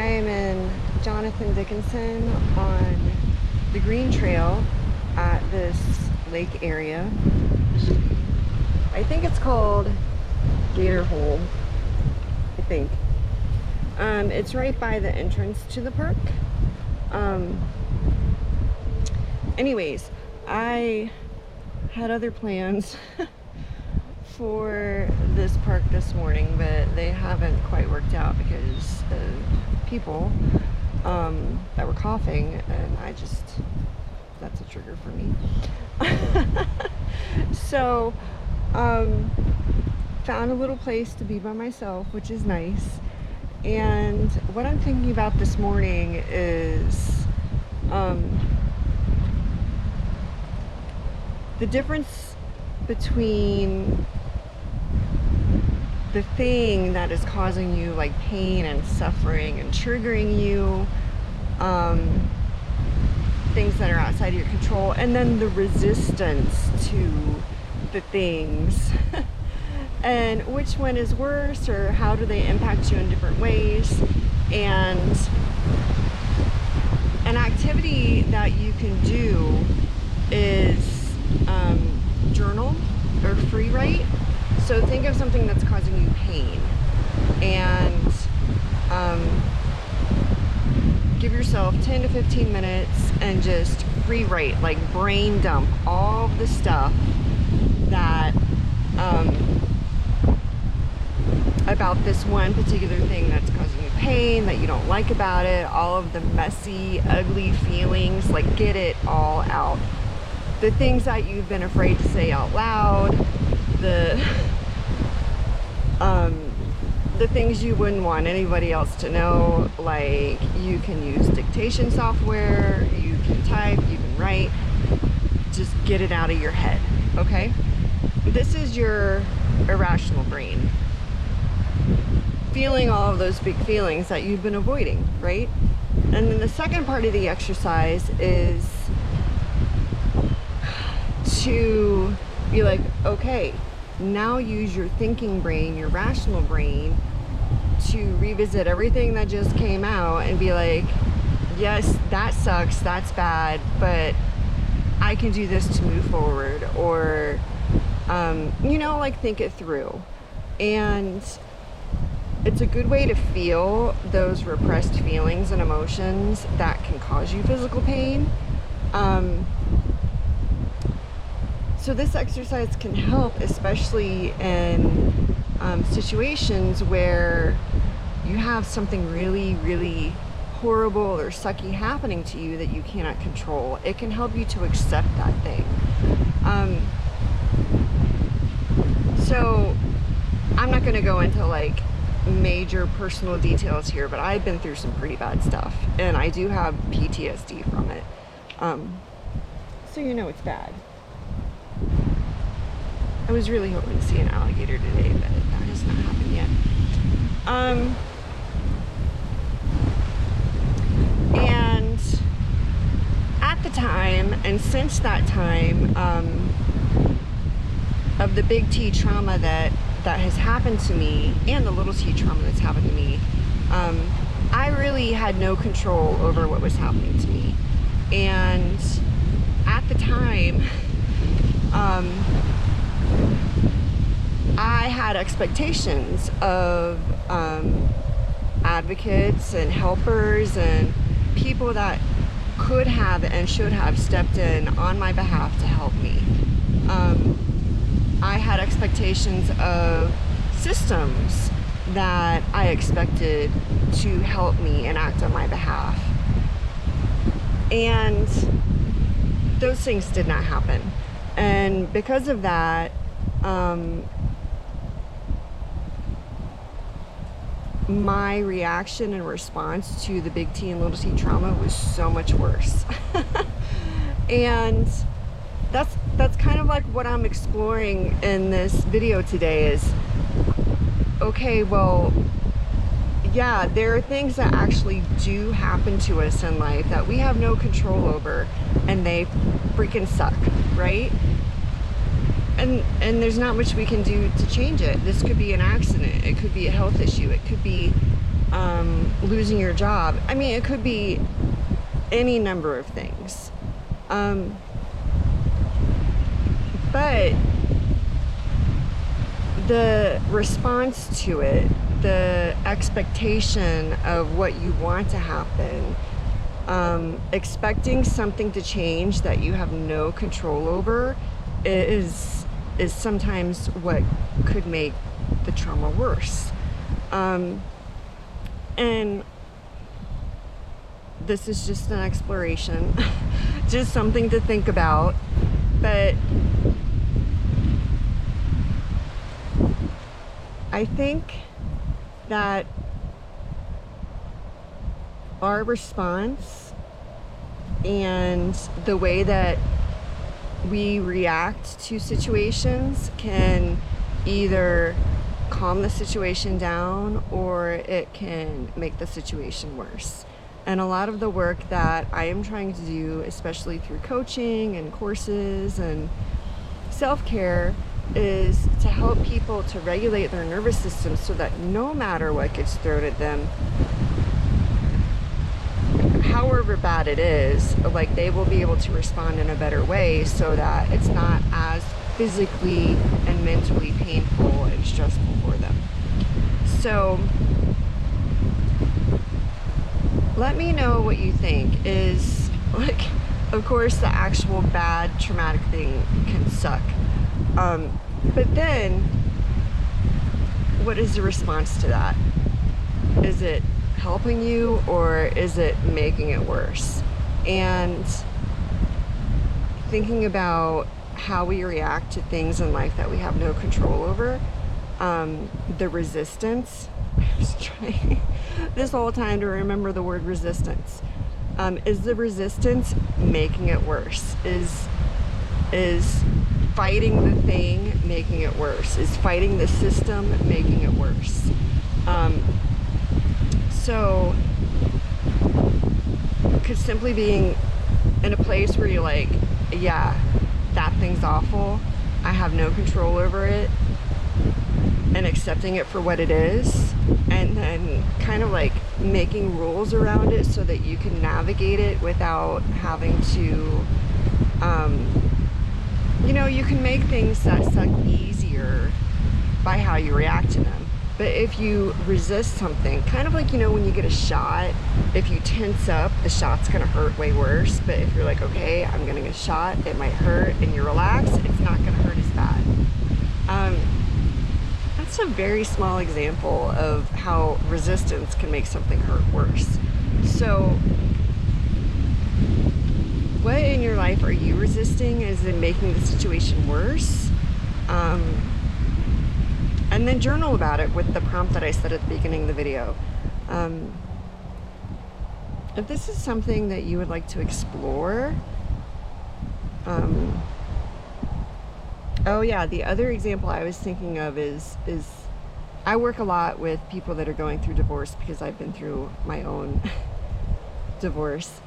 I'm in Jonathan Dickinson on the Green Trail at this lake area. I think it's called Gator Hole, I think. It's right by the entrance to the park. Anyways, I had other plans for this park this morning, but they haven't quite worked out because of people that were coughing, and that's a trigger for me. So found a little place to be by myself, which is nice. And what I'm thinking about this morning is the difference between the thing that is causing you like pain and suffering and triggering you, things that are outside of your control, and then the resistance to the things and which one is worse, or how do they impact you in different ways. And an activity that you can do is journal or free write. So think of something that's causing you pain and give yourself 10 to 15 minutes and just free write, like brain dump all of the stuff that about this one particular thing that's causing you pain, that you don't like about it, all of the messy, ugly feelings, like get it all out. The things that you've been afraid to say out loud, the things you wouldn't want anybody else to know, like you can use dictation software, you can type, you can write, just get it out of your head, okay? This is your irrational brain feeling all of those big feelings that you've been avoiding, right? And then the second part of the exercise is to be like, okay, now use your thinking brain, your rational brain, to revisit everything that just came out and be like, yes, that sucks, that's bad, but I can do this to move forward, or like think it through. And it's a good way to feel those repressed feelings and emotions that can cause you physical pain. So this exercise can help, especially in situations where you have something really, really horrible or sucky happening to you that you cannot control. It can help you to accept that thing. So I'm not going to go into like major personal details here, but I've been through some pretty bad stuff, and I do have PTSD from it. So it's bad. I was really hoping to see an alligator today, but that has not happened yet. And at the time, and since that time, of the big T trauma that has happened to me, and the little T trauma that's happened to me, I really had no control over what was happening to me. And at the time, I had expectations of advocates and helpers and people that could have and should have stepped in on my behalf to help me. I had expectations of systems that I expected to help me and act on my behalf. And those things did not happen. And because of that, my reaction and response to the big T and little T trauma was so much worse. And that's kind of like what I'm exploring in this video today is, okay, well, yeah, there are things that actually do happen to us in life that we have no control over, and they freaking suck, right? And there's not much we can do to change it. This could be an accident, it could be a health issue, it could be losing your job. I mean, it could be any number of things. But the response to it, the expectation of what you want to happen, expecting something to change that you have no control over is sometimes what could make the trauma worse. And this is just an exploration, just something to think about. But I think that our response and the way that we react to situations can either calm the situation down or it can make the situation worse. And a lot of the work that I am trying to do, especially through coaching and courses and self-care, is to help people to regulate their nervous system so that no matter what gets thrown at them, however bad it is, like, they will be able to respond in a better way so that it's not as physically and mentally painful and stressful for them. So let me know what you think. Is, like, of course the actual bad traumatic thing can suck, but then what is the response to that? Is it helping you or is it making it worse? And thinking about how we react to things in life that we have no control over, the resistance. I was trying this whole time to remember the word resistance. Is the resistance making it worse? Is fighting the thing making it worse? Is fighting the system making it worse? So, because simply being in a place where you're like, yeah, that thing's awful, I have no control over it, and accepting it for what it is, and then kind of like making rules around it so that you can navigate it without having to, you can make things that suck easier by how you react to them. But if you resist something, kind of like, when you get a shot, if you tense up, the shot's gonna hurt way worse. But if you're like, okay, I'm gonna get a shot, it might hurt, and you relax, it's not gonna hurt as bad. That's a very small example of how resistance can make something hurt worse. So what in your life are you resisting? Is it making the situation worse? And then journal about it with the prompt that I said at the beginning of the video. If this is something that you would like to explore, oh yeah, the other example I was thinking of is I work a lot with people that are going through divorce because I've been through my own divorce.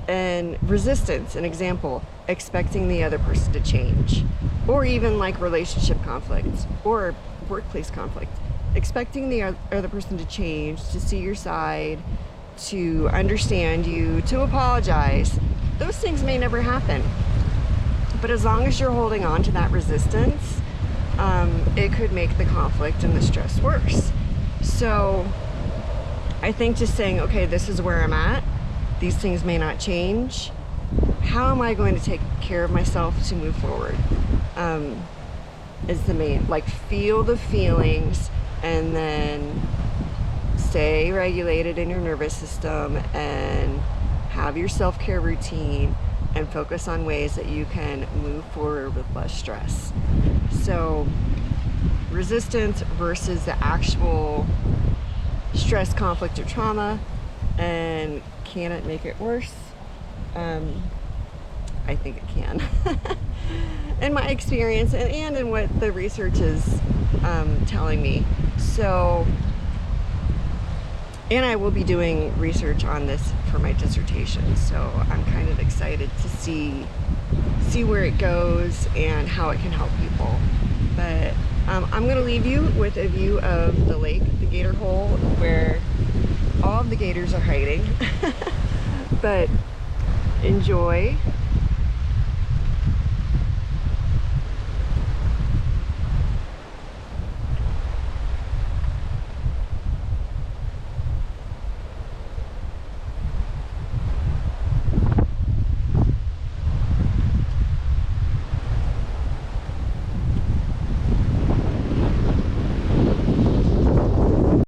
And resistance, an example, expecting the other person to change, or even like relationship conflict or workplace conflict, expecting the other person to change, to see your side, to understand you, to apologize. Those things may never happen, but as long as you're holding on to that resistance, it could make the conflict and the stress worse. So I think just saying, okay, this is where I'm at, these things may not change, how am I going to take care of myself to move forward, is the main, like, feel the feelings and then stay regulated in your nervous system and have your self-care routine and focus on ways that you can move forward with less stress. So resistance versus the actual stress, conflict, or trauma, and can it make it worse? I think it can. In my experience and in what the research is telling me. So, and I will be doing research on this for my dissertation, so I'm kind of excited to see where it goes and how it can help people. But I'm gonna leave you with a view of the lake, the gator hole, where all of the gators are hiding. But enjoy